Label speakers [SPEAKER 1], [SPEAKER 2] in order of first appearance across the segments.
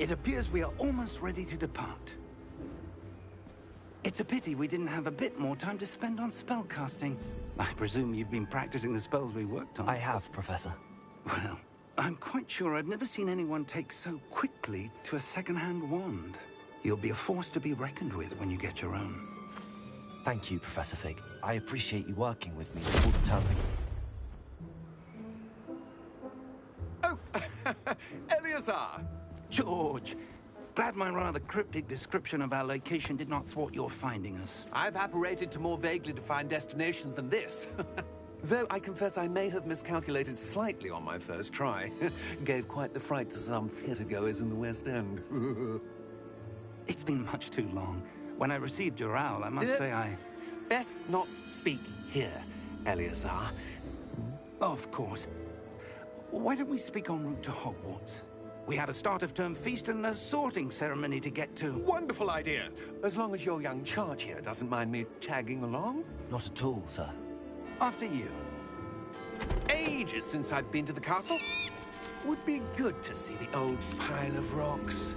[SPEAKER 1] It appears we are almost ready to depart. It's a pity we didn't have a bit more time to spend on spellcasting. I presume you've been practicing the spells we worked on.
[SPEAKER 2] I have, Professor.
[SPEAKER 1] Well, I'm quite sure I've never seen anyone take so quickly to a second-hand wand. You'll be a force to be reckoned with when you get your own.
[SPEAKER 2] Thank you, Professor Fig. I appreciate you working with me before the term begins.
[SPEAKER 3] Oh, Eleazar!
[SPEAKER 1] George! Glad my rather cryptic description of our location did not thwart your finding us.
[SPEAKER 3] I've apparated to more vaguely defined destinations than this. Though I confess I may have miscalculated slightly on my first try. Gave quite the fright to some theatre-goers in the West End.
[SPEAKER 1] It's been much too long. When I received your owl, I must say I...
[SPEAKER 3] Best not speak here, Eleazar.
[SPEAKER 1] Of course. Why don't we speak en route to Hogwarts? We have a start-of-term feast and a sorting ceremony to get to.
[SPEAKER 3] Wonderful idea! As long as your young charge here doesn't mind me tagging along.
[SPEAKER 2] Not at all, sir.
[SPEAKER 1] After you.
[SPEAKER 3] Ages since I've been to the castle. Would be good to see the old pile of rocks.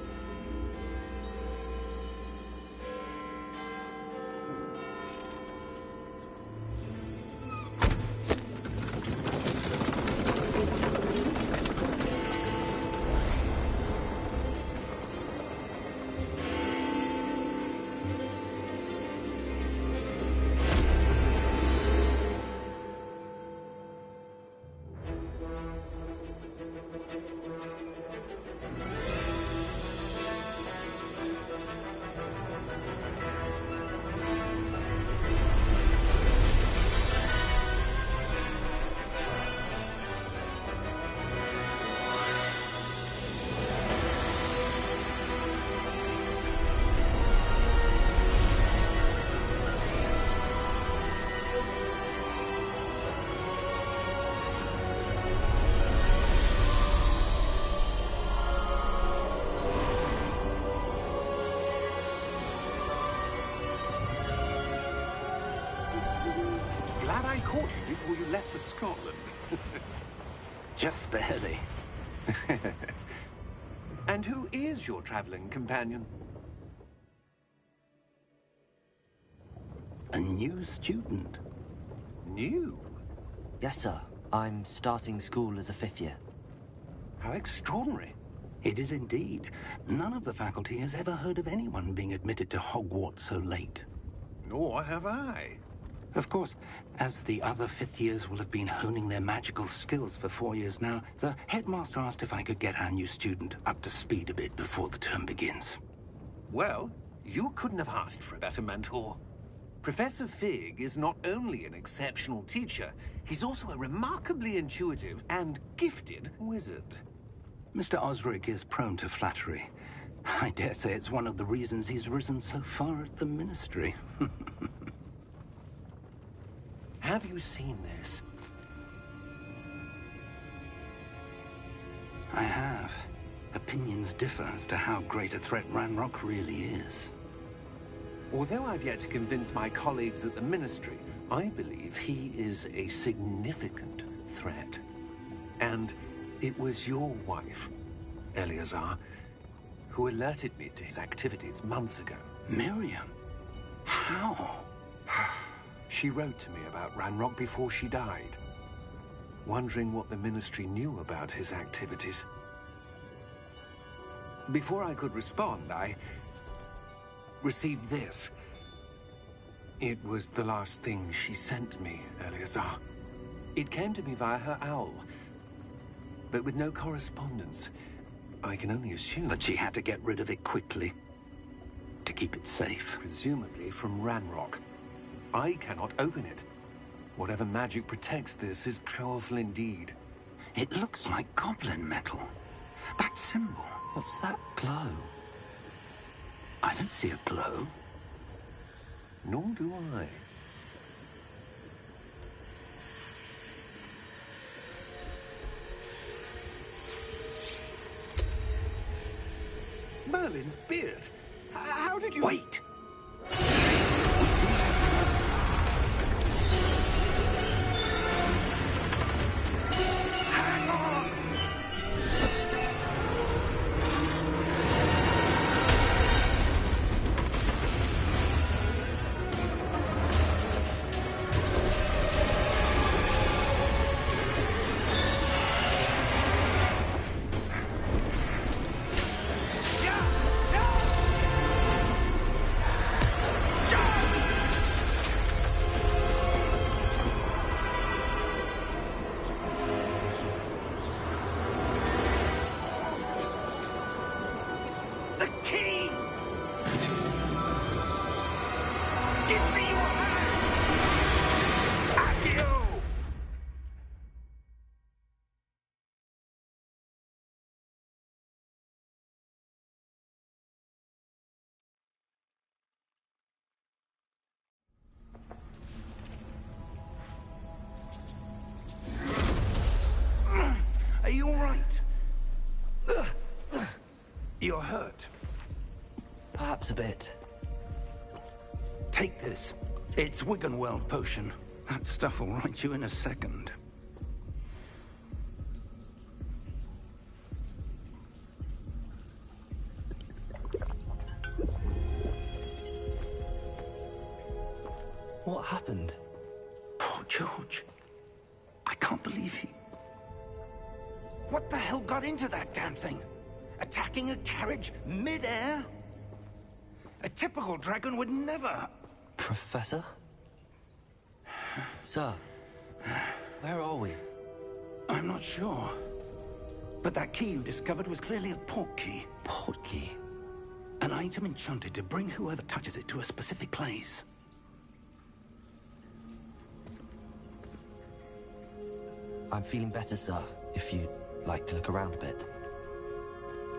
[SPEAKER 3] Glad I caught you before you left for Scotland.
[SPEAKER 1] Just barely.
[SPEAKER 3] And who is your traveling companion?
[SPEAKER 1] A new student.
[SPEAKER 3] New?
[SPEAKER 2] Yes, sir. I'm starting school as a 5th year.
[SPEAKER 3] How extraordinary.
[SPEAKER 1] It is indeed. None of the faculty has ever heard of anyone being admitted to Hogwarts so late.
[SPEAKER 3] Nor have I.
[SPEAKER 1] Of course, as the other 5th years will have been honing their magical skills for 4 years now, the headmaster asked if I could get our new student up to speed a bit before the term begins.
[SPEAKER 3] Well, you couldn't have asked for a better mentor. Professor Fig is not only an exceptional teacher, he's also a remarkably intuitive and gifted wizard.
[SPEAKER 1] Mr. Osric is prone to flattery. I dare say it's one of the reasons he's risen so far at the Ministry.
[SPEAKER 3] Have you seen this?
[SPEAKER 1] I have. Opinions differ as to how great a threat Ranrock really is.
[SPEAKER 3] Although I've yet to convince my colleagues at the Ministry, I believe he is a significant threat. And it was your wife, Eleazar, who alerted me to his activities months ago.
[SPEAKER 1] Miriam? How?
[SPEAKER 3] She wrote to me about Ranrock before she died, wondering what the Ministry knew about his activities. Before I could respond, I received this. It was the last thing she sent me, Eleazar. It came to me via her owl, but with no correspondence. I can only assume
[SPEAKER 1] That she had to get rid of it quickly, to keep it safe.
[SPEAKER 3] presumably from Ranrock. I cannot open it. Whatever magic protects this is powerful indeed.
[SPEAKER 1] It looks like goblin metal. That symbol.
[SPEAKER 2] What's that glow?
[SPEAKER 1] I don't see a glow.
[SPEAKER 3] Nor do I. Merlin's beard. How did you...
[SPEAKER 1] Wait!
[SPEAKER 3] Hang on!
[SPEAKER 1] You're hurt.
[SPEAKER 2] Perhaps a bit.
[SPEAKER 1] Take this. It's Wiggenweld potion. That stuff will right you in a second.
[SPEAKER 2] What happened?
[SPEAKER 1] Poor George. I can't believe he... What the hell got into that damn thing? Attacking a carriage mid-air? A typical dragon would never...
[SPEAKER 2] Professor? Sir, where are we?
[SPEAKER 1] I'm not sure. But that key you discovered was clearly a port key.
[SPEAKER 2] Port key?
[SPEAKER 1] An item enchanted to bring whoever touches it to a specific place.
[SPEAKER 2] I'm feeling better, sir, if you'd like to look around a bit.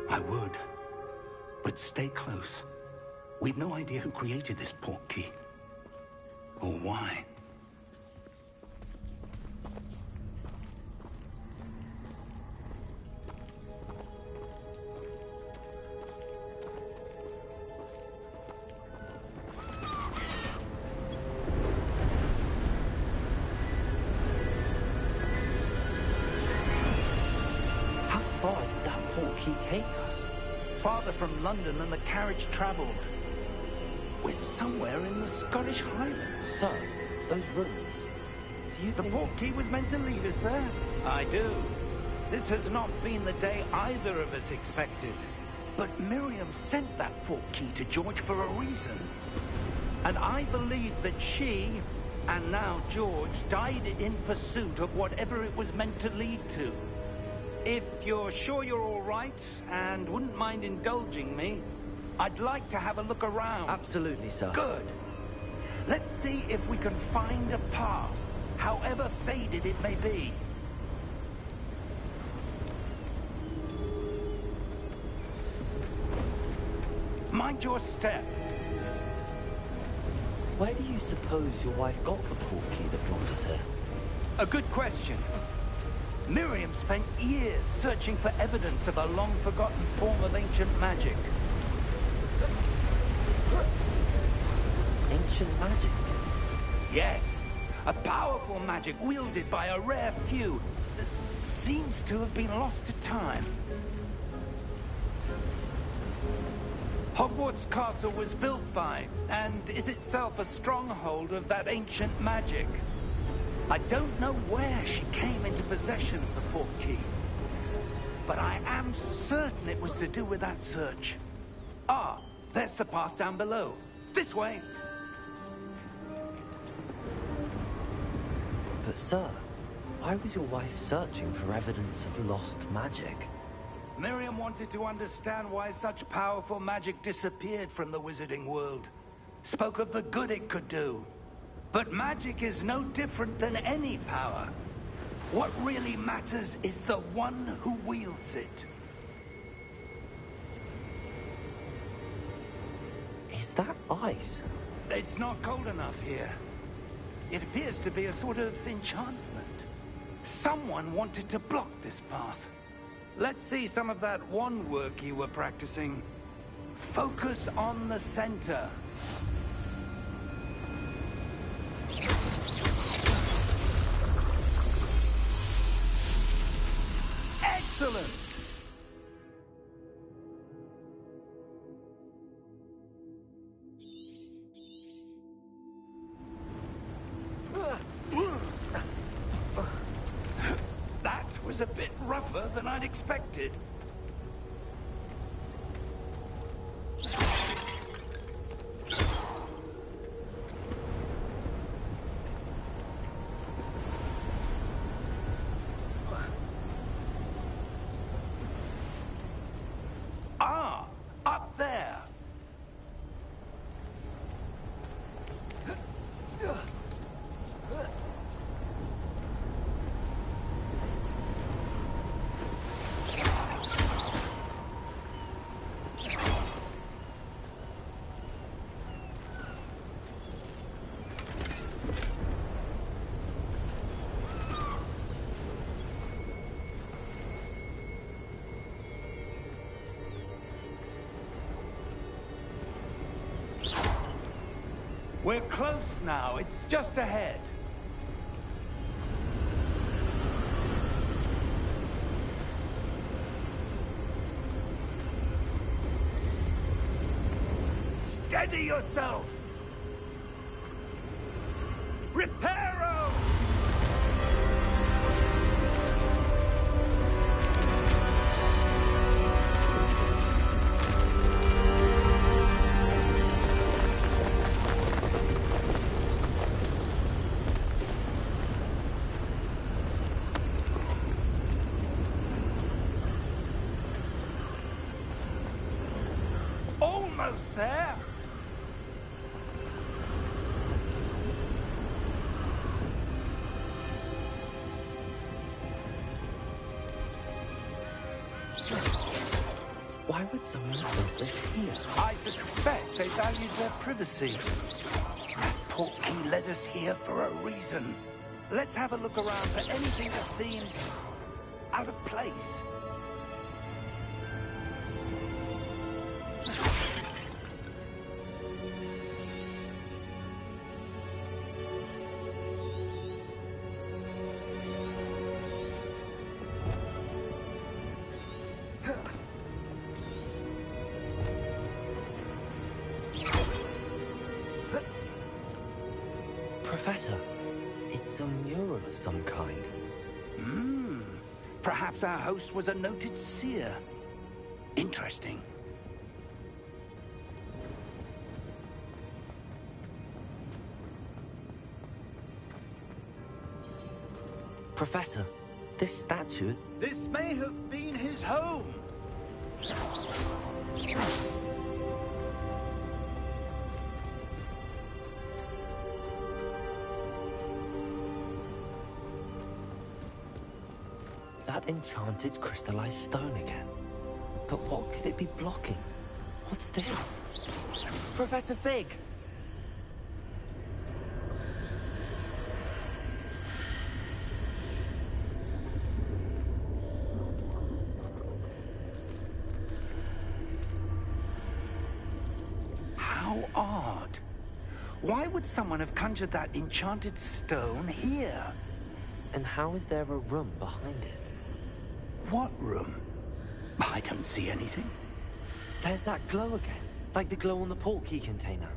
[SPEAKER 1] I would. But stay close. We've no idea who created this port key. Or why.
[SPEAKER 2] How far did that port key take us?
[SPEAKER 1] Farther from London than the carriage traveled. We're somewhere in the Scottish Highlands.
[SPEAKER 2] Sir, those ruins. Do you
[SPEAKER 1] The
[SPEAKER 2] think...
[SPEAKER 1] port key was meant to lead us there? I do. This has not been the day either of us expected. But Miriam sent that port key to George for a reason. And I believe that she, and now George, died in pursuit of whatever it was meant to lead to. If you're sure you're all right, and wouldn't mind indulging me, I'd like to have a look around.
[SPEAKER 2] Absolutely, sir.
[SPEAKER 1] Good. Let's see if we can find a path, however faded it may be. Mind your step.
[SPEAKER 2] Where do you suppose your wife got the port key that brought us here?
[SPEAKER 1] A good question. Miriam spent years searching for evidence of a long-forgotten form of ancient magic.
[SPEAKER 2] Ancient magic?
[SPEAKER 1] Yes, a powerful magic wielded by a rare few that seems to have been lost to time. Hogwarts Castle was built by, and is itself a stronghold of that ancient magic. I don't know where she came into possession of the port key, but I am certain it was to do with that search. Ah, there's the path down below. This way.
[SPEAKER 2] But sir, why was your wife searching for evidence of lost magic?
[SPEAKER 1] Miriam wanted to understand why such powerful magic disappeared from the wizarding world. Spoke of the good it could do. But magic is no different than any power. What really matters is the one who wields it.
[SPEAKER 2] Is that ice?
[SPEAKER 1] It's not cold enough here. It appears to be a sort of enchantment. Someone wanted to block this path. Let's see some of that wand work you were practicing. Focus on the center. Excellent! That was a bit rougher than I'd expected. Ah, up there. We're close now. It's just ahead. Steady yourself! Reparo! Almost there!
[SPEAKER 2] Why would someone build this here?
[SPEAKER 1] I suspect they valued their privacy. That portkey led us here for a reason. Let's have a look around for anything that seems out of place.
[SPEAKER 2] Professor, it's a mural of some kind.
[SPEAKER 1] Perhaps our host was a noted seer. Interesting.
[SPEAKER 2] Professor, this statue...
[SPEAKER 1] This may have been his home.
[SPEAKER 2] That enchanted crystallized stone again. But what could it be blocking? What's this? Professor Fig!
[SPEAKER 1] How odd. Why would someone have conjured that enchanted stone here?
[SPEAKER 2] And how is there a room behind it?
[SPEAKER 1] What room? I don't see anything.
[SPEAKER 2] There's that glow again, like the glow on the portkey container.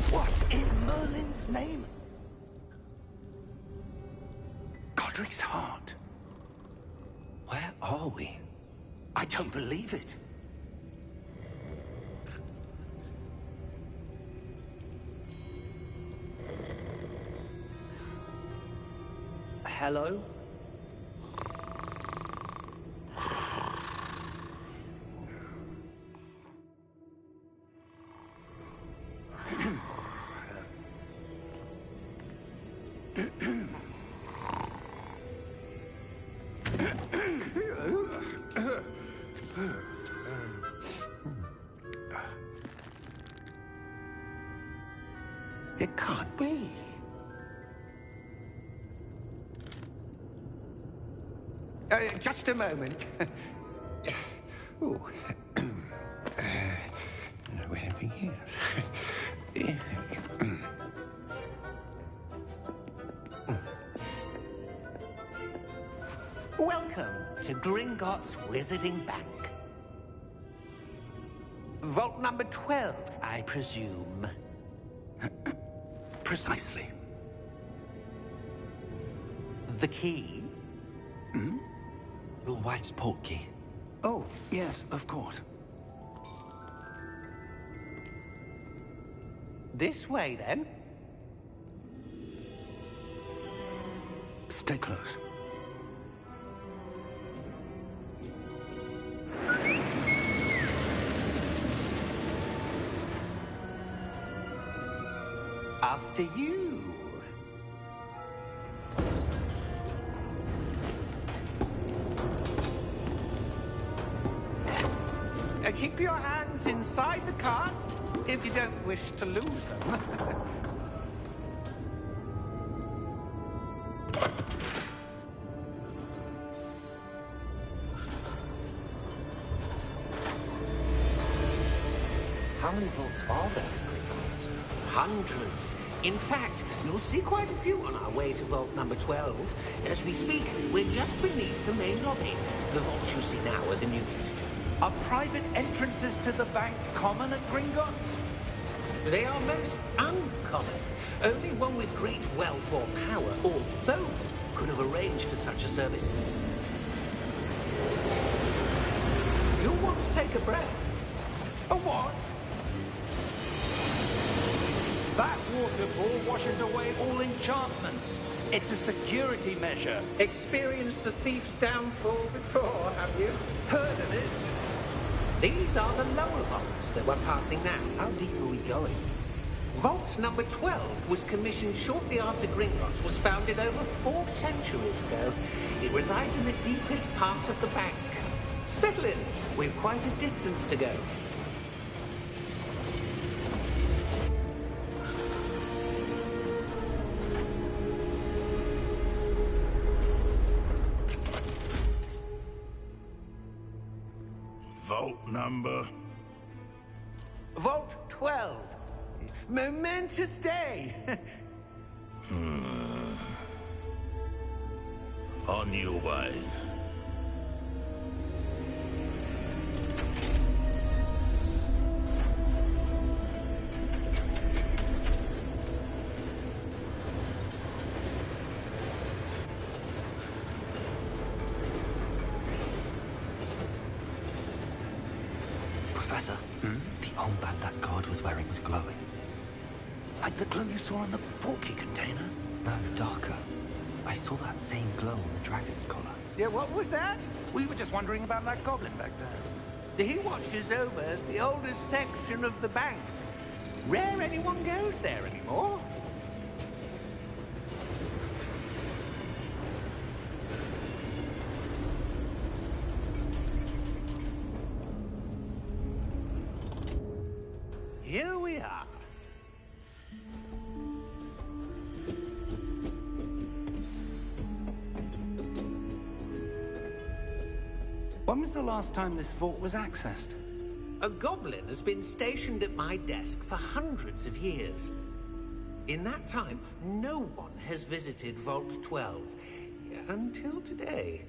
[SPEAKER 1] What in Merlin's name? Godric's heart.
[SPEAKER 2] Where are we?
[SPEAKER 1] I don't believe it.
[SPEAKER 2] Hello?
[SPEAKER 1] It can't be. Just a moment. Ooh. Anything here? Welcome to Gringotts Wizarding Bank. Vault number 12, I presume. Precisely. The key?
[SPEAKER 2] Your wife's portkey.
[SPEAKER 1] Oh, yes, of course. This way, then. Stay close. After you. Keep your hands inside the cart if you don't wish to lose them.
[SPEAKER 2] How many vaults are there in Gringotts?
[SPEAKER 3] Hundreds. In fact, you'll see quite a few on our way to vault number 12. As we speak, we're just beneath the main lobby. The vaults you see now are the newest.
[SPEAKER 1] Are private entrances to the bank common at Gringotts?
[SPEAKER 3] They are most uncommon. Only one with great wealth or power, or both, could have arranged for such a service. You'll want to take a breath.
[SPEAKER 1] A what? That waterfall washes away all enchantments. It's a security measure.
[SPEAKER 3] Experienced the thief's downfall before, have you?
[SPEAKER 1] Heard of it?
[SPEAKER 3] These are the lower vaults that we're passing now.
[SPEAKER 2] How deep are we going?
[SPEAKER 3] Vault number 12 was commissioned shortly after Gringotts was founded over 4 centuries ago. It resides in the deepest part of the bank. Settle in. We've quite a distance to go.
[SPEAKER 4] Vault number?
[SPEAKER 3] Vault 12. Momentous day.
[SPEAKER 4] On your way.
[SPEAKER 2] Professor, the armband that guard was wearing was glowing.
[SPEAKER 1] Like the glow you saw in the portkey container?
[SPEAKER 2] No, darker. I saw that same glow on the dragon's collar.
[SPEAKER 3] Yeah, what was that?
[SPEAKER 1] We were just wondering about that goblin back there.
[SPEAKER 3] He watches over the oldest section of the bank. Rare anyone goes there anymore. Here we are.
[SPEAKER 1] When was the last time this vault was accessed?
[SPEAKER 3] A goblin has been stationed at my desk for hundreds of years. In that time, no one has visited Vault 12. Until today.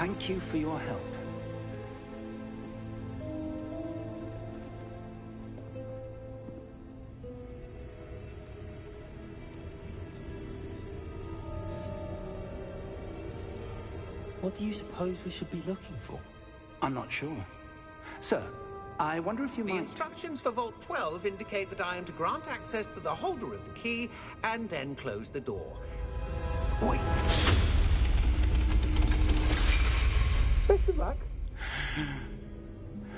[SPEAKER 1] Thank you for your help.
[SPEAKER 2] What do you suppose we should be looking for?
[SPEAKER 1] I'm not sure. Sir, I wonder if you
[SPEAKER 3] The
[SPEAKER 1] might...
[SPEAKER 3] instructions for Vault 12 indicate that I am to grant access to the holder of the key and then close the door.
[SPEAKER 1] Wait!
[SPEAKER 3] Best of luck.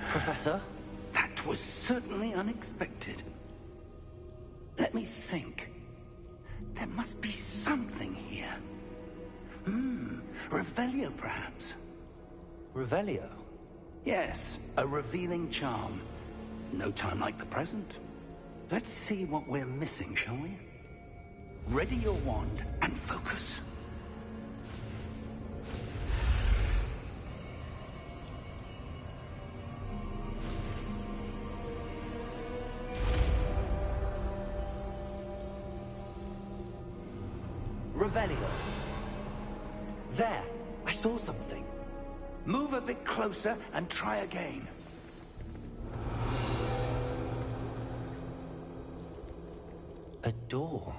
[SPEAKER 2] Professor?
[SPEAKER 1] That was certainly unexpected. Let me think. There must be something here. Revelio, perhaps?
[SPEAKER 2] Revelio?
[SPEAKER 1] Yes, a revealing charm. No time like the present. Let's see what we're missing, shall we? Ready your wand and focus.
[SPEAKER 2] Revelio. There, I saw something.
[SPEAKER 1] Move a bit closer and try again.
[SPEAKER 2] A door.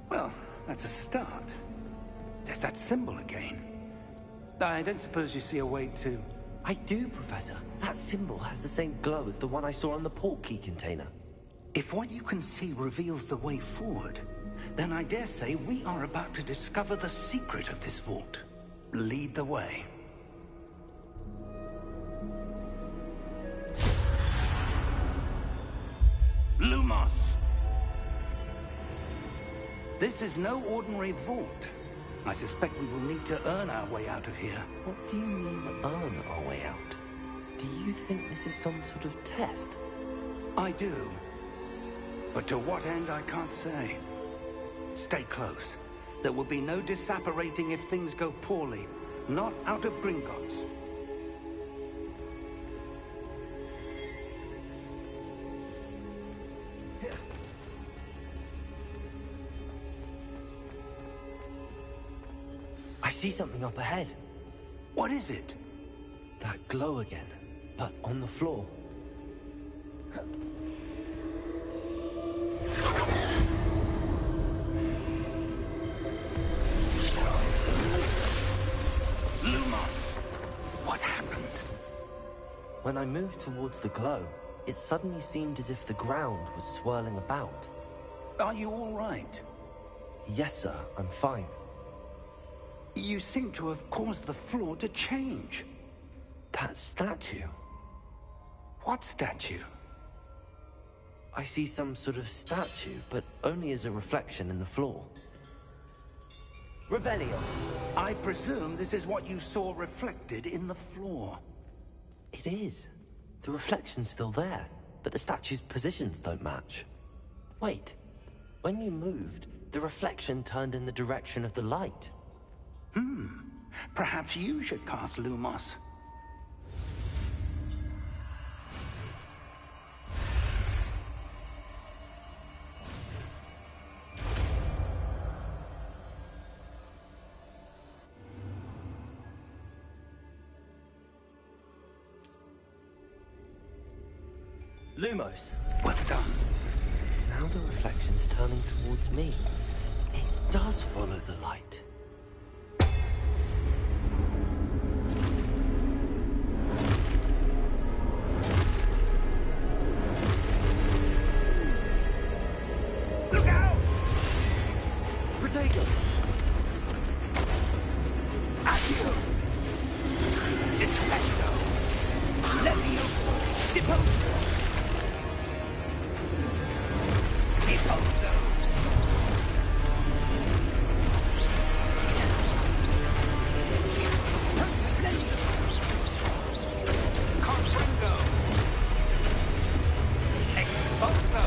[SPEAKER 1] Well, that's a start. There's that symbol again. I don't suppose you see a way to...
[SPEAKER 2] I do, Professor. That symbol has the same glow as the one I saw on the portkey container.
[SPEAKER 1] If what you can see reveals the way forward, then I dare say we are about to discover the secret of this vault. Lead the way. Lumos! This is no ordinary vault. I suspect we will need to earn our way out of here.
[SPEAKER 2] What do you mean, earn our way out? Do you think this is some sort of test?
[SPEAKER 1] I do. But to what end, I can't say. Stay close. There will be no disapparating if things go poorly. Not out of Gringotts.
[SPEAKER 2] I see something up ahead.
[SPEAKER 1] What is it?
[SPEAKER 2] That glow again, but on the floor.
[SPEAKER 1] Lumos! What happened?
[SPEAKER 2] When I moved towards the glow, it suddenly seemed as if the ground was swirling about.
[SPEAKER 1] Are you all right?
[SPEAKER 2] Yes, sir, I'm fine.
[SPEAKER 1] You seem to have caused the floor to change.
[SPEAKER 2] That statue.
[SPEAKER 1] What statue?
[SPEAKER 2] I see some sort of statue, but only as a reflection in the floor. Revelio.
[SPEAKER 1] I presume this is what you saw reflected in the floor.
[SPEAKER 2] It is. The reflection's still there, but the statue's positions don't match. Wait. When you moved, the reflection turned in the direction of the light.
[SPEAKER 1] Perhaps you should cast Lumos.
[SPEAKER 2] Lumos.
[SPEAKER 1] Well done.
[SPEAKER 2] Now the reflection's turning towards me. It does follow the light.
[SPEAKER 1] Look out!
[SPEAKER 2] Protego!
[SPEAKER 1] Accio! Defecto! Levioso! Deposo! Deposo! Confringo! Exposo!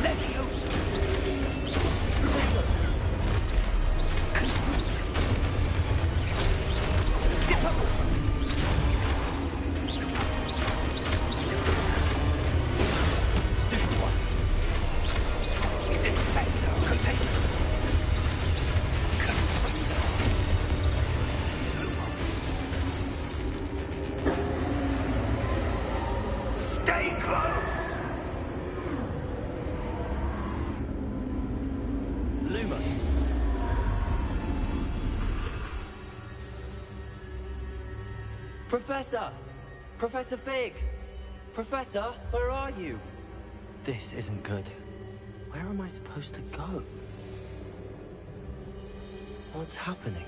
[SPEAKER 1] Levioso!
[SPEAKER 2] Professor! Professor Fig! Professor, where are you? This isn't good. Where am I supposed to go? What's happening?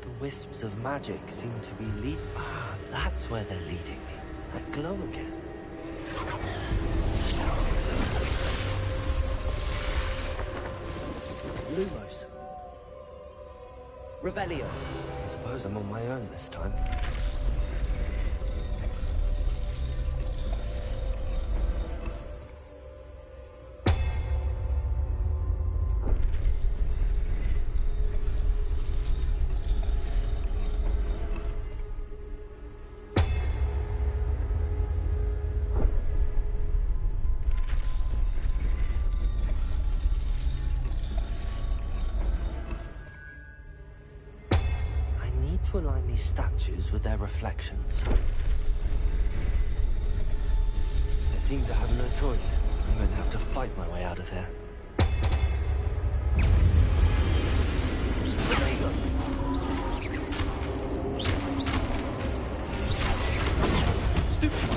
[SPEAKER 2] The wisps of magic seem to be Ah, that's where they're leading me. That glow again. Lumos. Revelio. I suppose I'm on my own this time. To align these statues with their reflections. It seems I have no choice. I'm going to have to fight my way out of here. There you go. Stupid.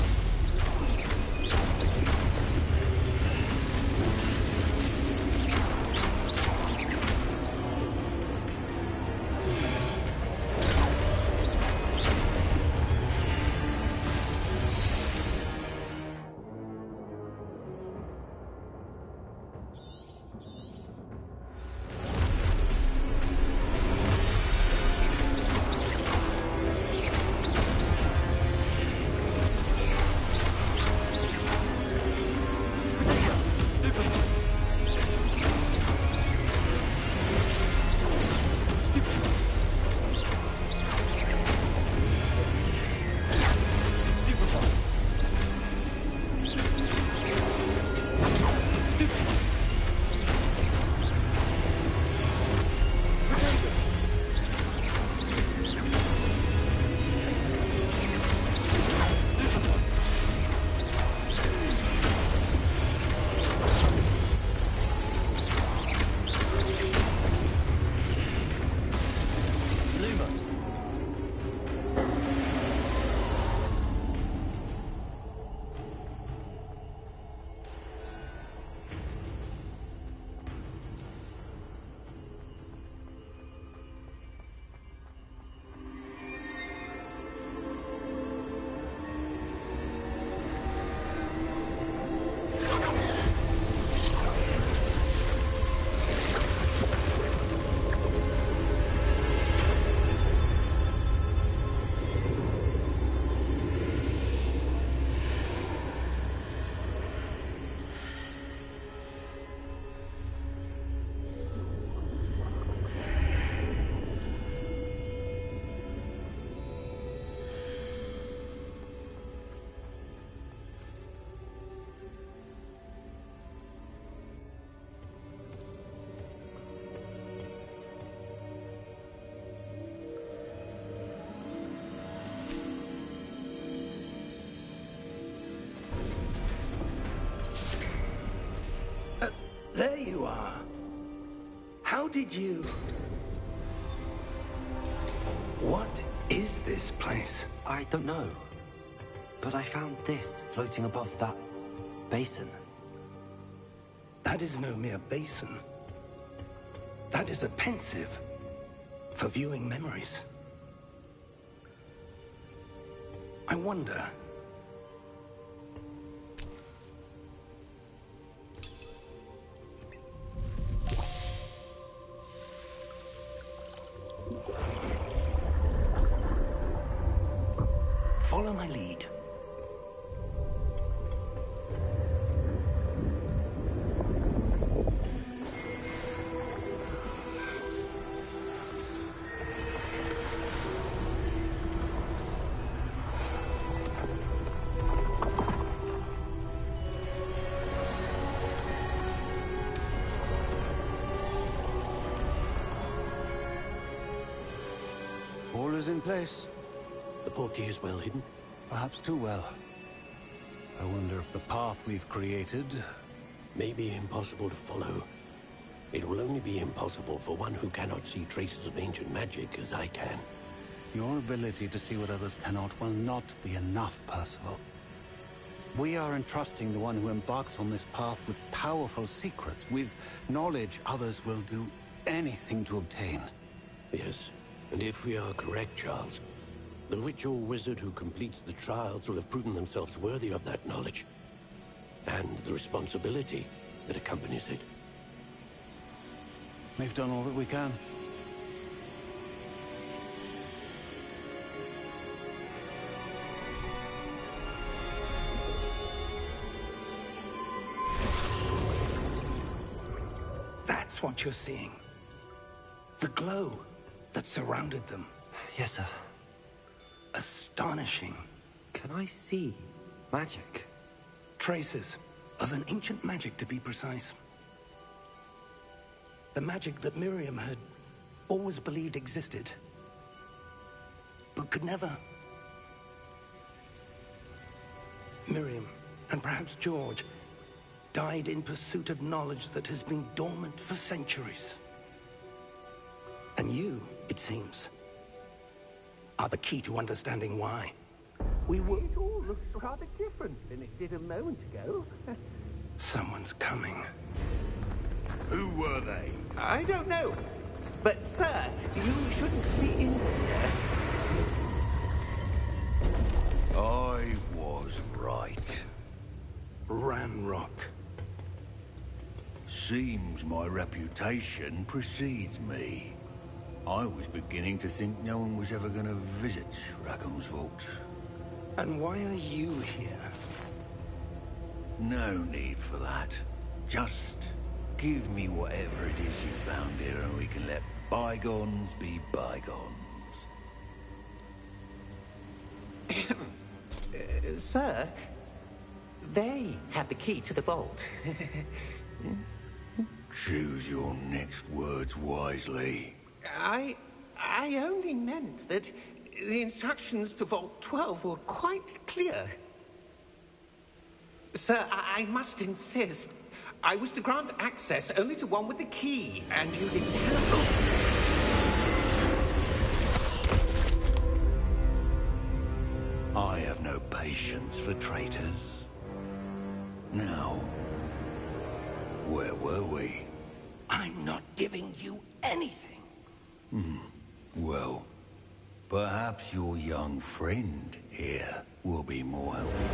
[SPEAKER 1] There you are. How did you... What is this place?
[SPEAKER 2] I don't know. But I found this floating above that basin.
[SPEAKER 1] That is no mere basin. That is a pensive for viewing memories. I wonder... Follow my lead.
[SPEAKER 5] All is in place.
[SPEAKER 3] The portkey is well hidden.
[SPEAKER 5] Perhaps too well. I wonder if the path we've created...
[SPEAKER 3] May be impossible to follow. It will only be impossible for one who cannot see traces of ancient magic as I can.
[SPEAKER 5] Your ability to see what others cannot will not be enough, Percival. We are entrusting the one who embarks on this path with powerful secrets, with knowledge others will do anything to obtain.
[SPEAKER 6] Yes, and if we are correct, Charles, the witch or wizard who completes the trials will have proven themselves worthy of that knowledge, and the responsibility that accompanies it.
[SPEAKER 5] We've done all that we can.
[SPEAKER 1] That's what you're seeing. The glow that surrounded them.
[SPEAKER 2] Yes, sir.
[SPEAKER 1] Astonishing.
[SPEAKER 2] Can I see magic?
[SPEAKER 1] Traces of an ancient magic, to be precise. The magic that Miriam had always believed existed, but could never. Miriam, and perhaps George, died in pursuit of knowledge that has been dormant for centuries. And you, it seems, are the key to understanding why. We were...
[SPEAKER 7] It all looks rather different than it did a moment ago.
[SPEAKER 1] Someone's coming.
[SPEAKER 4] Who were they?
[SPEAKER 7] I don't know. But, sir, you shouldn't be in here.
[SPEAKER 4] I was right.
[SPEAKER 1] Ranrock.
[SPEAKER 4] Seems my reputation precedes me. I was beginning to think no one was ever going to visit Rackham's vault.
[SPEAKER 1] And why are you here?
[SPEAKER 4] No need for that. Just give me whatever it is you found here and we can let bygones be bygones.
[SPEAKER 7] Sir, they have the key to the vault.
[SPEAKER 4] Choose your next words wisely.
[SPEAKER 7] I only meant that the instructions to Vault 12 were quite clear. Sir, I must insist. I was to grant access only to one with the key, and you didn't have.
[SPEAKER 4] I have no patience for traitors. Now, where were we?
[SPEAKER 1] I'm not giving you anything.
[SPEAKER 4] Well, perhaps your young friend here will be more helpful.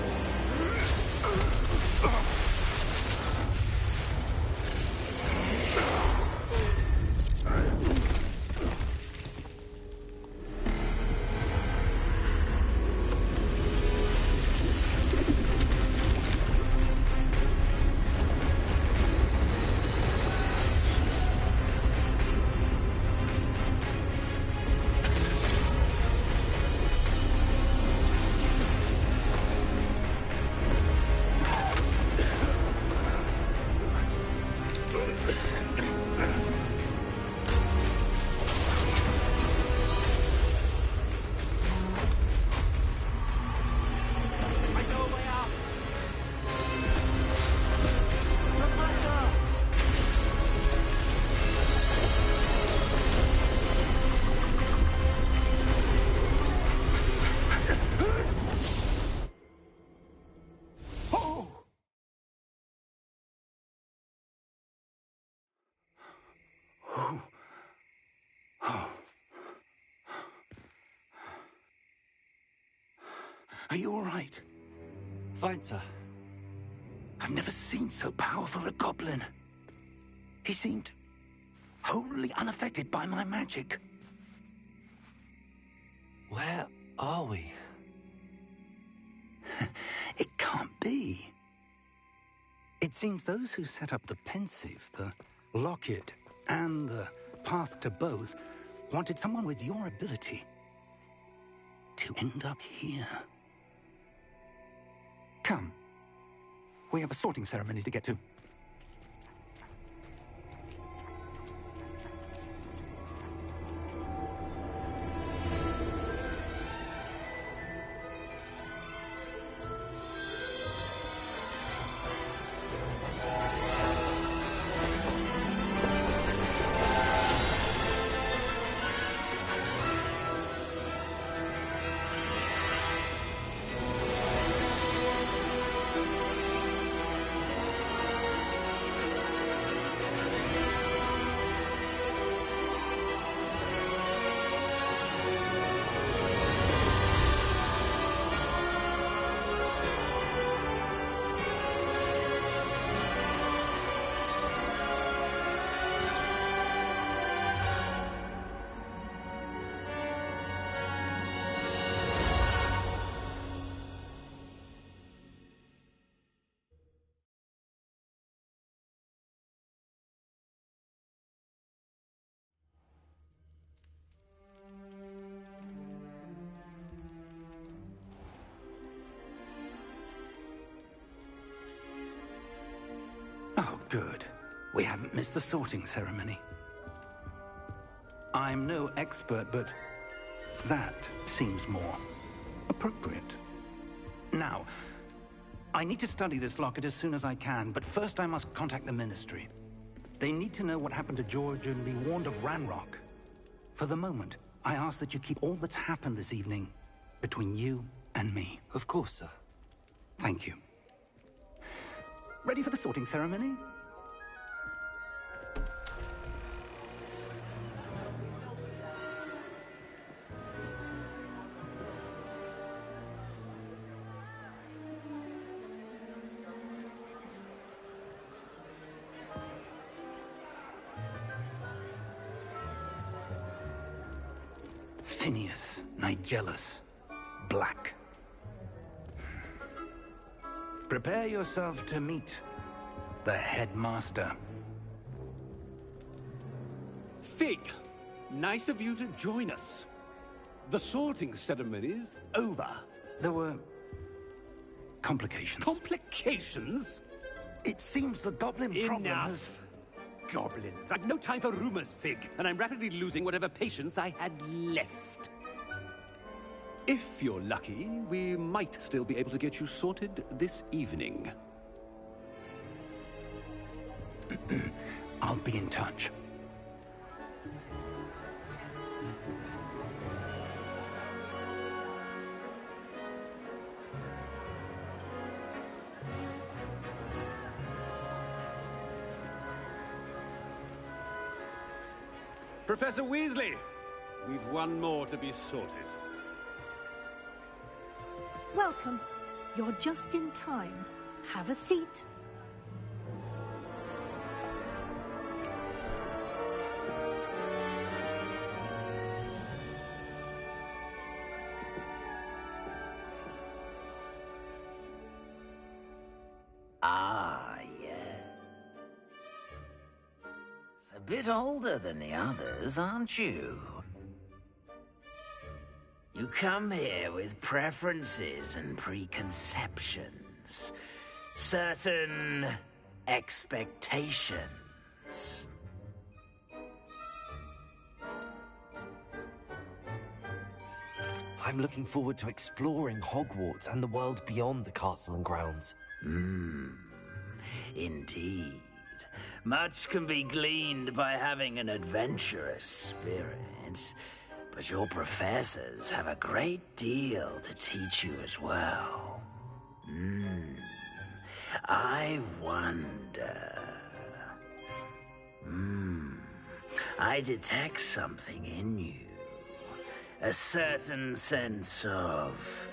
[SPEAKER 1] Are you all right?
[SPEAKER 2] Fine, sir.
[SPEAKER 1] I've never seen so powerful a goblin. He seemed wholly unaffected by my magic.
[SPEAKER 2] Where are we?
[SPEAKER 1] It can't be. It seems those who set up the pensive, the locket, and the path to both wanted someone with your ability to end up here. Come. We have a sorting ceremony to get to. Good. We haven't missed the sorting ceremony. I'm no expert, but that seems more appropriate. Now, I need to study this locket as soon as I can, but first I must contact the Ministry. They need to know what happened to George and be warned of Ranrock. For the moment, I ask that you keep all that's happened this evening between you and me.
[SPEAKER 2] Of course, sir.
[SPEAKER 1] Thank you. Ready for the sorting ceremony? Phineas, Nigellus, Black. Prepare yourself to meet the headmaster.
[SPEAKER 8] Fig, nice of you to join us. The sorting ceremony's over.
[SPEAKER 1] There were complications.
[SPEAKER 8] Complications?
[SPEAKER 1] It seems the goblin problem has...
[SPEAKER 8] Enough! Goblins. I've no time for rumors, Fig, and I'm rapidly losing whatever patience I had left. If you're lucky, we might still be able to get you sorted this evening.
[SPEAKER 1] I'll be in touch.
[SPEAKER 8] Professor Weasley, we've one more to be sorted.
[SPEAKER 9] Welcome. You're just in time. Have a seat.
[SPEAKER 4] Ah, yeah. It's a bit older than the others, aren't you? You come here with preferences and preconceptions. Certain expectations.
[SPEAKER 2] I'm looking forward to exploring Hogwarts and the world beyond the castle and grounds.
[SPEAKER 4] Indeed. Much can be gleaned by having an adventurous spirit. But your professors have a great deal to teach you as well. I wonder... I detect something in you. A certain sense of...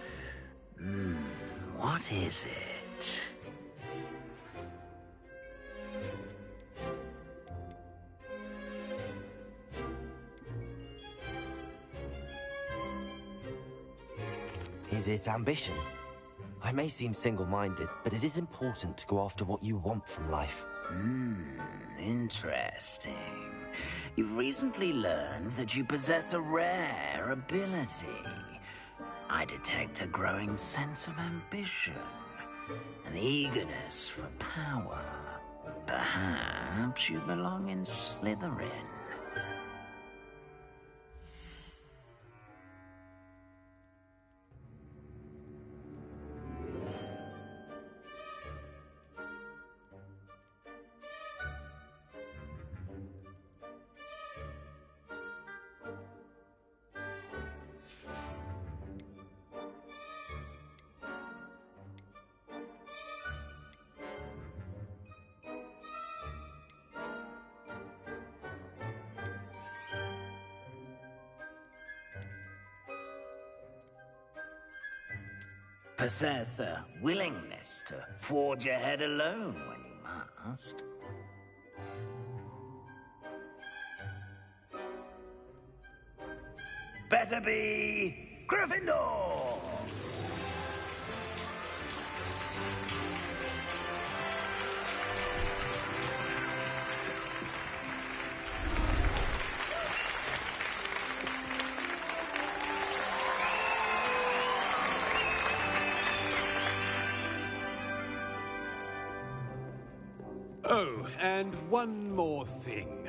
[SPEAKER 4] what is it?
[SPEAKER 2] Is it ambition? I may seem single-minded, but it is important to go after what you want from life.
[SPEAKER 4] Interesting. You've recently learned that you possess a rare ability. I detect a growing sense of ambition, an eagerness for power. Perhaps you belong in Slytherin. Possess a willingness to forge ahead alone when you must. Better be Gryffindor!
[SPEAKER 8] Oh, and one more thing.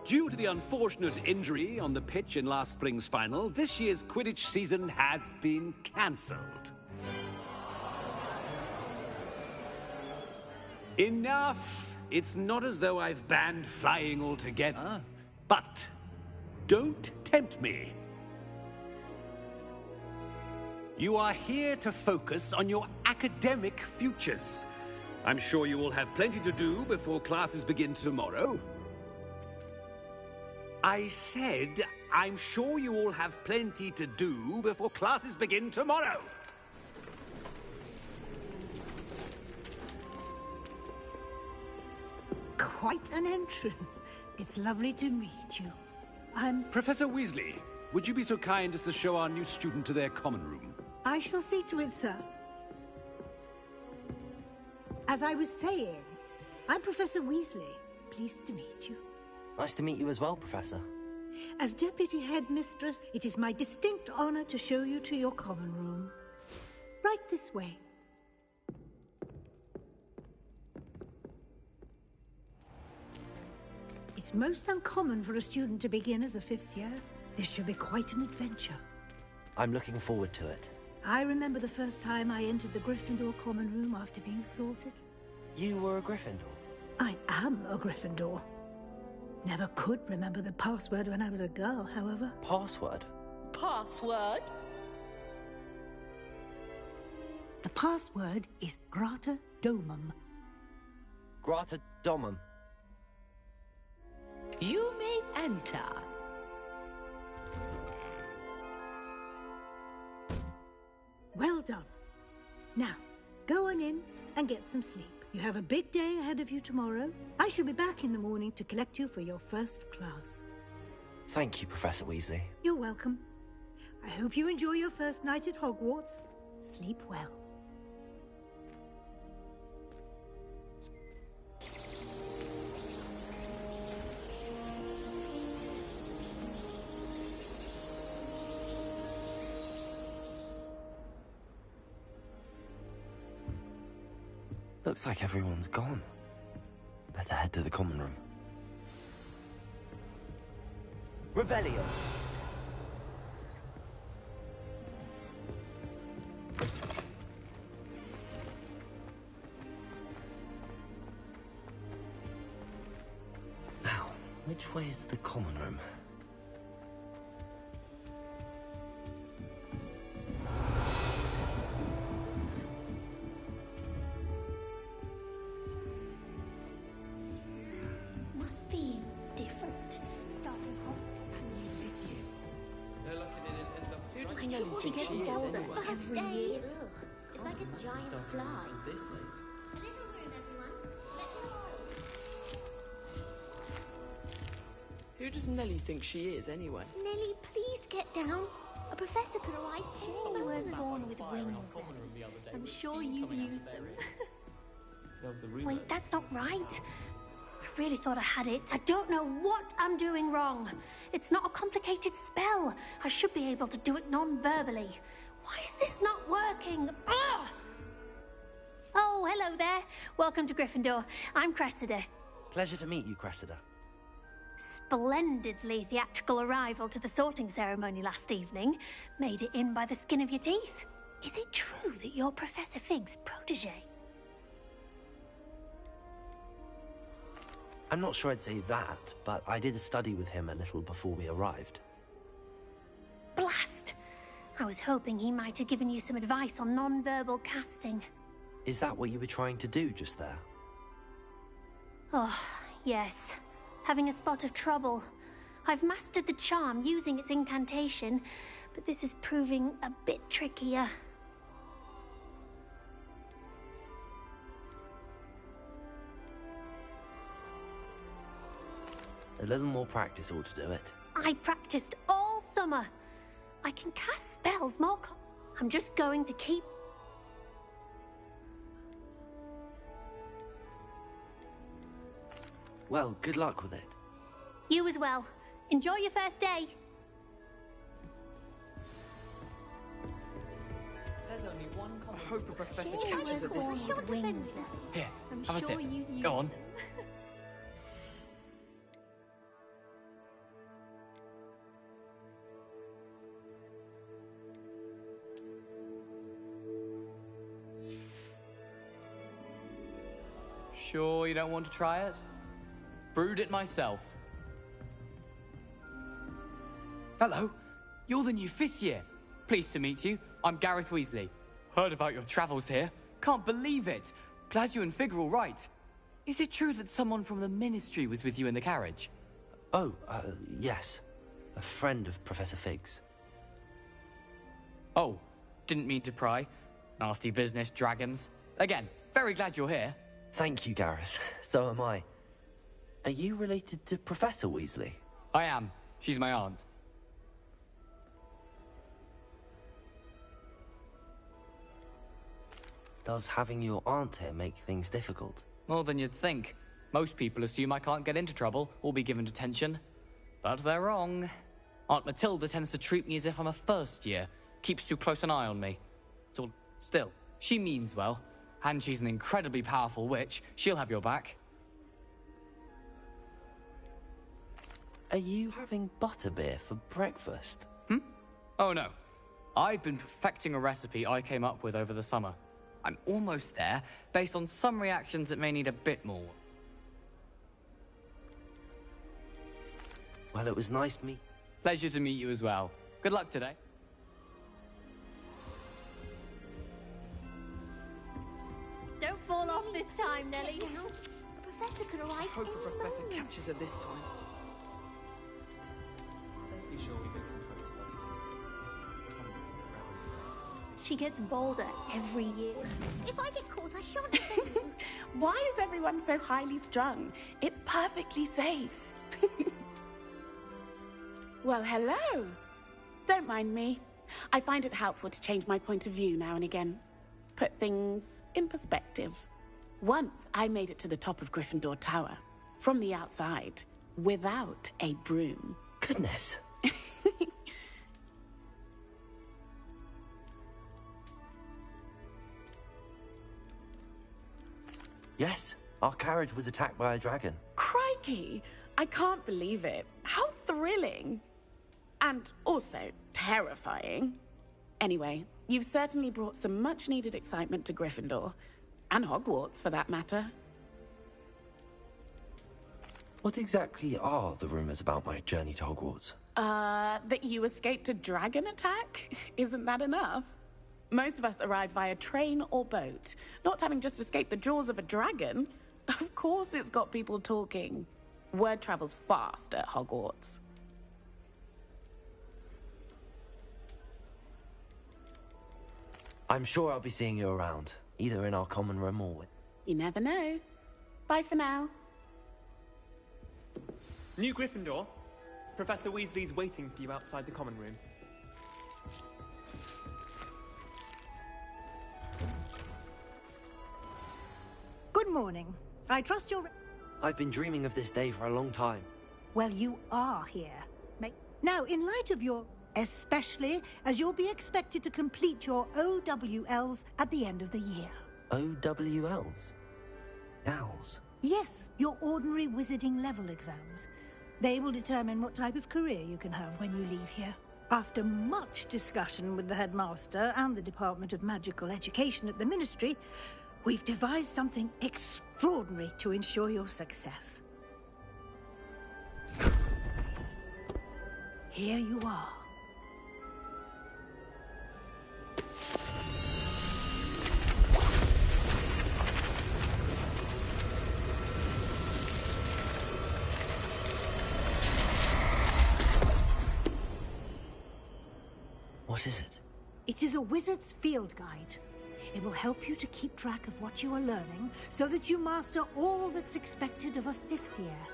[SPEAKER 8] Due to the unfortunate injury on the pitch in last spring's final, this year's Quidditch season has been cancelled. Enough! It's not as though I've banned flying altogether, but don't tempt me. You are here to focus on your academic futures. I'm sure you will have plenty to do before classes begin tomorrow. I said, I'm sure you all have plenty to do before classes begin tomorrow.
[SPEAKER 9] Quite an entrance. It's lovely to meet you. I'm...
[SPEAKER 8] Professor Weasley, would you be so kind as to show our new student to their common room?
[SPEAKER 9] I shall see to it, sir. As I was saying, I'm Professor Weasley. Pleased to meet you.
[SPEAKER 2] Nice to meet you as well, Professor.
[SPEAKER 9] As Deputy Headmistress, it is my distinct honor to show you to your common room. Right this way. It's most uncommon for a student to begin as a fifth year. This should be quite an adventure.
[SPEAKER 2] I'm looking forward to it.
[SPEAKER 9] I remember the first time I entered the Gryffindor common room after being sorted.
[SPEAKER 2] You were a Gryffindor?
[SPEAKER 9] I am a Gryffindor. Never could remember the password when I was a girl, however.
[SPEAKER 2] Password?
[SPEAKER 10] Password?
[SPEAKER 9] The password is Grata Domum.
[SPEAKER 2] Grata Domum.
[SPEAKER 10] You may enter.
[SPEAKER 9] Well done. Now, go on in and get some sleep. You have a big day ahead of you tomorrow. I shall be back in the morning to collect you for your first class.
[SPEAKER 2] Thank you, Professor Weasley.
[SPEAKER 9] You're welcome. I hope you enjoy your first night at Hogwarts. Sleep well.
[SPEAKER 2] Looks like everyone's gone. Better head to the common room. Revelio! Now, which way is the common room?
[SPEAKER 11] First day, ugh. It's like a giant fly. Little room, everyone.
[SPEAKER 12] Who does Nellie think she is, anyway?
[SPEAKER 11] Nellie, please get down. A professor could arrive any moment. We weren't born with wings, then. I'm sure you'd use them. Wait, that's not right. I really thought I had it. I don't know what I'm doing wrong. It's not a complicated spell. I should be able to do it non-verbally. Why is this not working? Ugh! Oh, hello there. Welcome to Gryffindor. I'm Cressida.
[SPEAKER 2] Pleasure to meet you, Cressida.
[SPEAKER 11] Splendidly theatrical arrival to the sorting ceremony last evening. Made it in by the skin of your teeth. Is it true that you're Professor Fig's protege?
[SPEAKER 2] I'm not sure I'd say that, but I did study with him a little before we arrived.
[SPEAKER 11] Blast! I was hoping he might have given you some advice on non-verbal casting.
[SPEAKER 2] Is that what you were trying to do just there?
[SPEAKER 11] Oh, yes. Having a spot of trouble. I've mastered the charm using its incantation, but this is proving a bit trickier.
[SPEAKER 2] A little more practice ought to do it.
[SPEAKER 11] I practiced all summer. I can cast spells more I'm just going to keep...
[SPEAKER 2] Well, good luck with it.
[SPEAKER 11] You as well. Enjoy your first day.
[SPEAKER 12] There's only one. I hope a professor
[SPEAKER 11] She
[SPEAKER 12] catches her this
[SPEAKER 11] wings.
[SPEAKER 12] Here,
[SPEAKER 11] I'm
[SPEAKER 12] have a
[SPEAKER 11] sure
[SPEAKER 12] sip.
[SPEAKER 11] you'd use
[SPEAKER 12] Go on.
[SPEAKER 11] them.
[SPEAKER 13] Sure you don't want to try it? Brewed it myself. Hello, you're the new 5th year. Pleased to meet you. I'm Gareth Weasley. Heard about your travels here. Can't believe it. Glad you and Fig are all right. Is it true that someone from the Ministry was with you in the carriage?
[SPEAKER 2] Oh, yes. A friend of Professor Fig's.
[SPEAKER 13] Oh, didn't mean to pry. Nasty business, dragons. Again, very glad you're here.
[SPEAKER 2] Thank you, Gareth. So am I. Are you related to Professor Weasley?
[SPEAKER 13] I am. She's my aunt.
[SPEAKER 2] Does having your aunt here make things difficult?
[SPEAKER 13] More than you'd think. Most people assume I can't get into trouble or be given detention. But they're wrong. Aunt Matilda tends to treat me as if I'm a first year. Keeps too close an eye on me. Still, she means well. And she's an incredibly powerful witch. She'll have your back.
[SPEAKER 2] Are you having butterbeer for breakfast?
[SPEAKER 13] Oh no. I've been perfecting a recipe I came up with over the summer. I'm almost there, based on some reactions that may need a bit more.
[SPEAKER 2] Well, it was nice meet.
[SPEAKER 13] Pleasure to meet you as well. Good luck today.
[SPEAKER 11] Don't fall off this time, Nellie. The Professor could arrive
[SPEAKER 12] Hope
[SPEAKER 11] any
[SPEAKER 12] the Professor
[SPEAKER 11] moment.
[SPEAKER 12] catches her this time.
[SPEAKER 14] Let's be sure we get some kind of study.
[SPEAKER 11] She gets bolder every year. If I get caught, I shan't offend you.
[SPEAKER 15] Why is everyone so highly strung? It's perfectly safe. Well, hello. Don't mind me. I find it helpful to change my point of view now and again. Put things in perspective. Once I made it to the top of Gryffindor Tower, from the outside, without a broom.
[SPEAKER 2] Goodness. Yes, our carriage was attacked by a dragon.
[SPEAKER 15] Crikey! I can't believe it. How thrilling! And also terrifying. Anyway, you've certainly brought some much-needed excitement to Gryffindor. And Hogwarts, for that matter.
[SPEAKER 2] What exactly are the rumors about my journey to Hogwarts?
[SPEAKER 15] That you escaped a dragon attack? Isn't that enough? Most of us arrive via train or boat, not having just escaped the jaws of a dragon. Of course it's got people talking. Word travels fast at Hogwarts.
[SPEAKER 2] I'm sure I'll be seeing you around, either in our common room or...
[SPEAKER 15] You never know. Bye for now.
[SPEAKER 14] New Gryffindor. Professor Weasley's waiting for you outside the common room.
[SPEAKER 9] Good morning. I trust you're...
[SPEAKER 2] I've been dreaming of this day for a long time.
[SPEAKER 9] Well, you are here. Now, in light of your... Especially as you'll be expected to complete your OWLs at the end of the year.
[SPEAKER 2] OWLs? Owls?
[SPEAKER 9] Yes, your ordinary wizarding level exams. They will determine what type of career you can have when you leave here. After much discussion with the headmaster and the Department of Magical Education at the Ministry, we've devised something extraordinary to ensure your success. Here you are.
[SPEAKER 2] What is it?
[SPEAKER 9] It is a wizard's field guide. It will help you to keep track of what you are learning so that you master all that's expected of a 5th year.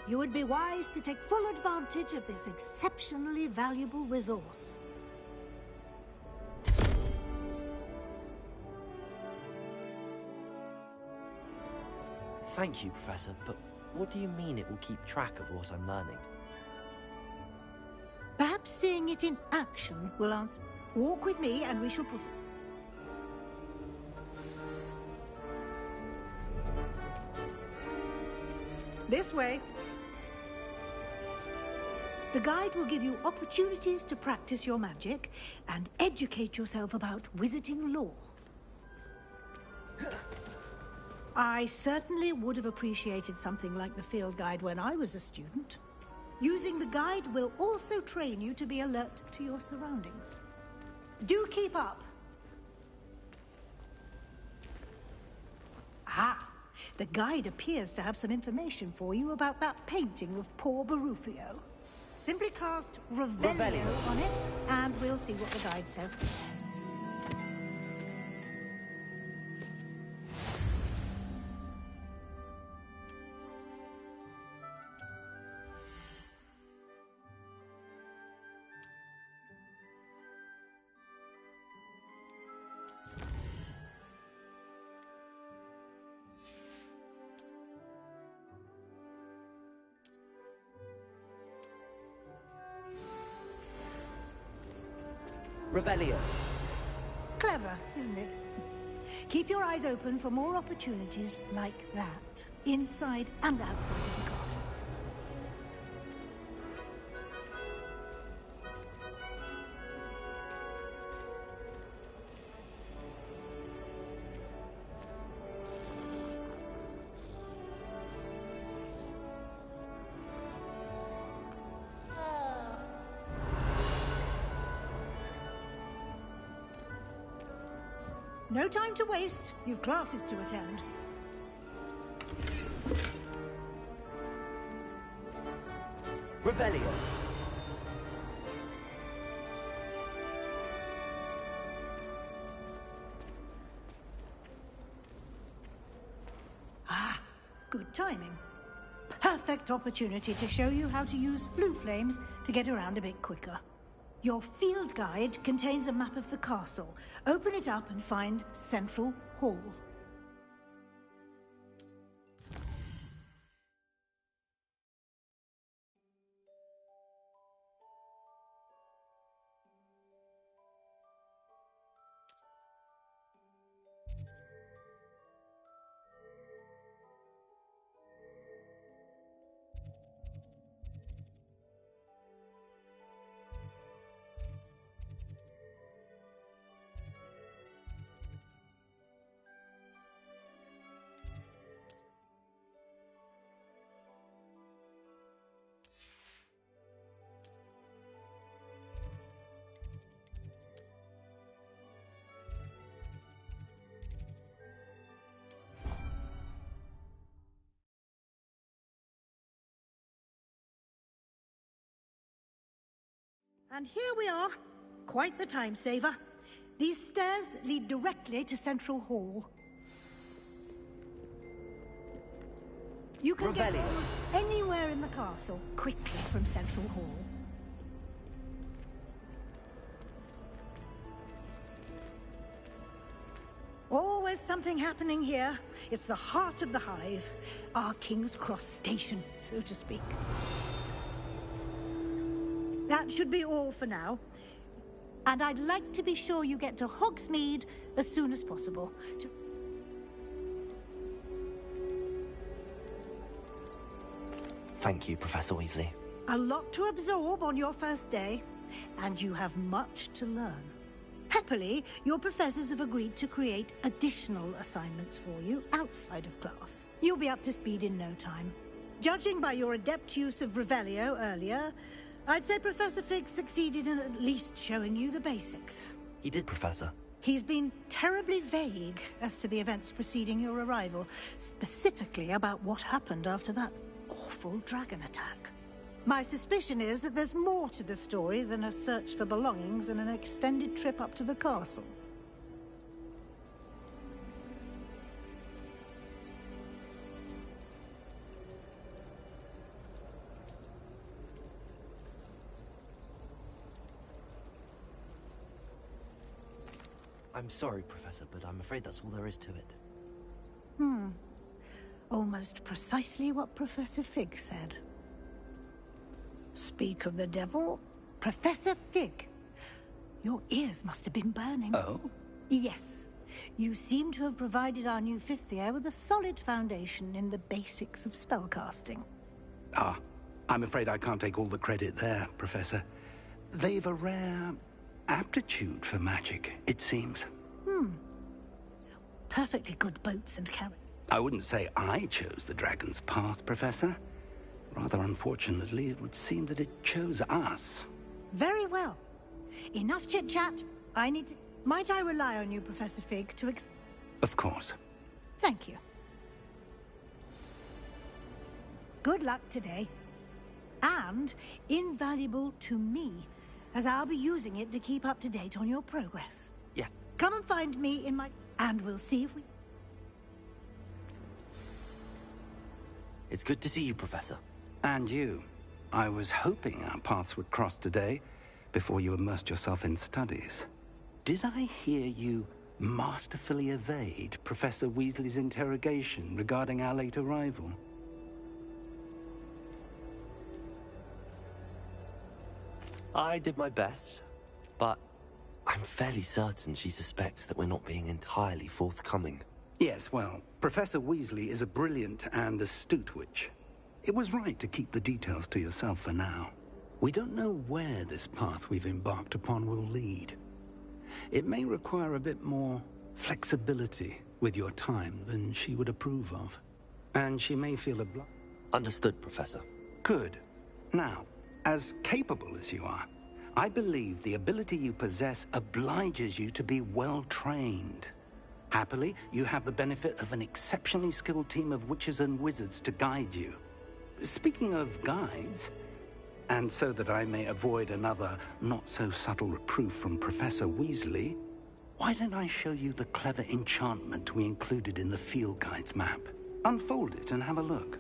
[SPEAKER 9] You would be wise to take full advantage of this exceptionally valuable resource.
[SPEAKER 2] Thank you, Professor, but what do you mean it will keep track of what I'm learning?
[SPEAKER 9] Perhaps seeing it in action will answer. Walk with me and we shall put... This way. The guide will give you opportunities to practice your magic and educate yourself about wizarding lore. I certainly would have appreciated something like the field guide when I was a student. Using the guide will also train you to be alert to your surroundings. Do keep up! Ah, the guide appears to have some information for you about that painting of poor Barufio. Simply cast Revelio on it, and we'll see what the guide says.
[SPEAKER 2] Revelio.
[SPEAKER 9] Clever, isn't it? Keep your eyes open for more opportunities like that, inside and outside of the castle. No time to waste. You've classes to attend.
[SPEAKER 2] Revelio.
[SPEAKER 9] Ah, good timing. Perfect opportunity to show you how to use flue flames to get around a bit quicker. Your field guide contains a map of the castle. Open it up and find Central Hall. And here we are. Quite the time saver. These stairs lead directly to Central Hall. You can get almost anywhere in the castle quickly from Central Hall. Always something happening here. It's the heart of the hive. Our King's Cross station, so to speak. That should be all for now. And I'd like to be sure you get to Hogsmeade as soon as possible.
[SPEAKER 2] Thank you, Professor Weasley.
[SPEAKER 9] A lot to absorb on your first day, and you have much to learn. Happily, your professors have agreed to create additional assignments for you outside of class. You'll be up to speed in no time. Judging by your adept use of Revelio earlier, I'd say Professor Fig succeeded in at least showing you the basics.
[SPEAKER 2] He did, Professor.
[SPEAKER 9] He's been terribly vague as to the events preceding your arrival, specifically about what happened after that awful dragon attack. My suspicion is that there's more to the story than a search for belongings and an extended trip up to the castle.
[SPEAKER 2] I'm sorry, Professor, but I'm afraid that's all there is to it.
[SPEAKER 9] Almost precisely what Professor Fig said. Speak of the devil, Professor Fig. Your ears must have been burning.
[SPEAKER 1] Oh?
[SPEAKER 9] Yes. You seem to have provided our new fifth year with a solid foundation in the basics of spellcasting.
[SPEAKER 1] Ah, I'm afraid I can't take all the credit there, Professor. They've a rare aptitude for magic, it seems.
[SPEAKER 9] Perfectly good boats and carriage.
[SPEAKER 1] I wouldn't say I chose the dragon's path, Professor. Rather unfortunately, it would seem that it chose us.
[SPEAKER 9] Very well. Enough chit-chat. Might I rely on you, Professor Fig, to
[SPEAKER 1] Of course.
[SPEAKER 9] Thank you. Good luck today. And invaluable to me, as I'll be using it to keep up to date on your progress.
[SPEAKER 2] Yeah.
[SPEAKER 9] Come and find me in my... And we'll see if we...
[SPEAKER 2] It's good to see you, Professor.
[SPEAKER 1] And you. I was hoping our paths would cross today, before you immersed yourself in studies. Did I hear you masterfully evade Professor Weasley's interrogation regarding our late arrival?
[SPEAKER 2] I did my best, but I'm fairly certain she suspects that we're not being entirely forthcoming.
[SPEAKER 1] Yes, well, Professor Weasley is a brilliant and astute witch. It was right to keep the details to yourself for now. We don't know where this path we've embarked upon will lead. It may require a bit more flexibility with your time than she would approve of. And she may feel obliged.
[SPEAKER 2] Understood, Professor.
[SPEAKER 1] Good. Now, as capable as you are, I believe the ability you possess obliges you to be well-trained. Happily, you have the benefit of an exceptionally skilled team of witches and wizards to guide you. Speaking of guides, and so that I may avoid another not-so-subtle reproof from Professor Weasley, why don't I show you the clever enchantment we included in the field guide's map? Unfold it and have a look.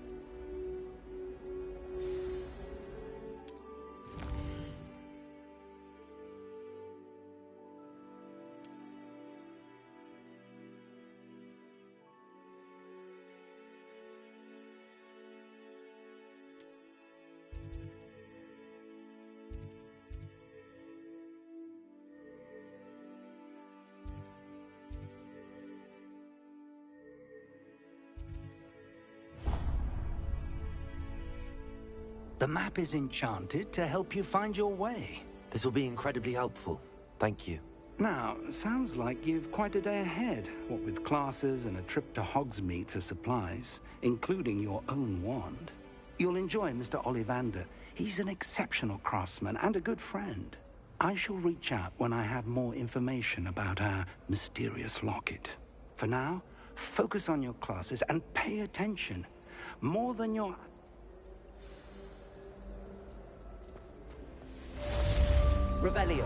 [SPEAKER 1] The map is enchanted to help you find your way.
[SPEAKER 2] This will be incredibly helpful. Thank you.
[SPEAKER 1] Now, sounds like you've quite a day ahead, what with classes and a trip to Hogsmeade for supplies, including your own wand. You'll enjoy Mr. Ollivander. He's an exceptional craftsman and a good friend. I shall reach out when I have more information about our mysterious locket. For now, focus on your classes and pay attention. More than your...
[SPEAKER 16] Revelio.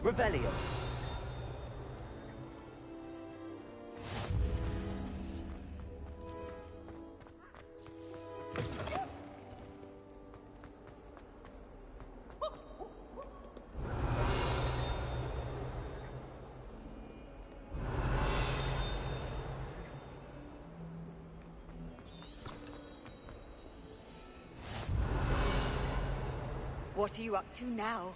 [SPEAKER 16] Revelio.
[SPEAKER 17] What are you up to now?